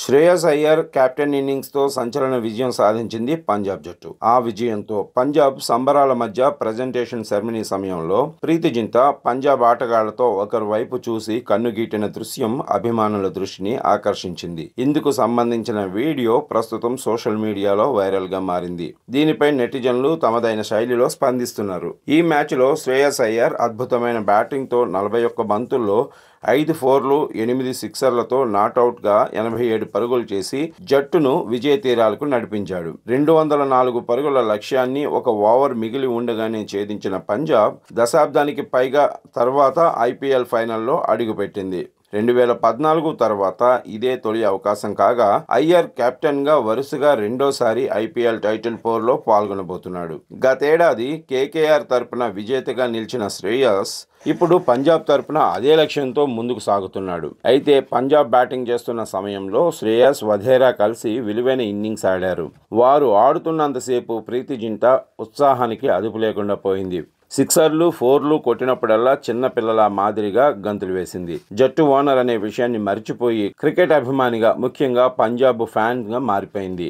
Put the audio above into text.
Shreyas Iyer captain ఇన్నింగ్స్తో సంచలన విజయం సాధించింది పంజాబ్ జట్టు. ఆ విజయంతో పంజాబ్ సంబరాల మధ్య ప్రెజెంటేషన్ సెరమనీ సమయంలో ప్రీతి జింతా పంజాబ్ ఆటగాళ్లతో ఒకరి వైపు చూసి కన్నుగీటిన దృశ్యం అభిమానుల దృష్టిని ఆకర్షించింది. ఇందుకు సంబంధించిన వీడియో ప్రస్తుతం సోషల్ మీడియాలో వైరల్ గా మారింది. దీనిపై నెటిజన్లు తమదైన శైలిలో స్పందిస్తున్నారు. ఈ మ్యాచ్లో శ్రేయస్ అయ్యర్ అద్భుతమైన బ్యాటింగ్తో 41 బంతుల్లో 5 4లు 8 సిక్సర్లతో నాటౌట్గా 87 పరుగులు చేసి జట్టును విజయ తీరాలకు నడిపించాడు. 204 పరుగుల లక్ష్యాన్ని ఒక ఓవర్ మిగిలి ఉండగానే ఛేదించిన పంజాబ్ దశాబ్దానికి పైగా తర్వాత ఐపీఎల్ ఫైనల్లో అడుగుపెట్టింది. 2014 తర్వాత ఇదే తొలి అవకాశం కాగా అయ్యర్ కెప్టెన్ గా వరుసగా రెండోసారి ఐపీఎల్ టైటిల్ పోర్లో పాల్గొనబోతున్నాడు. గతేడాది కేకేఆర్ తరపున విజేతగా నిలిచిన శ్రేయస్ ఇప్పుడు పంజాబ్ తరపున అదే లక్ష్యంతో ముందుకు సాగుతున్నాడు. అయితే పంజాబ్ బ్యాటింగ్ చేస్తున్న సమయంలో శ్రేయస్ వధేరా కలిసి విలువైన ఇన్నింగ్స్ ఆడారు. వారు ఆడుతున్నంతసేపు ప్రీతి జింతా ఉత్సాహానికి అదుపు లేకుండా పోయింది. సిక్సర్లు 4లు కొట్టినప్పుడల్లా చిన్న పిల్లల మాదిరిగా గంతులు వేసింది. జట్టు ఓనర్ అనే విషయాన్ని మర్చిపోయి క్రికెట్ అభిమానిగా, ముఖ్యంగా పంజాబ్ ఫ్యాన్గా మారిపోయింది.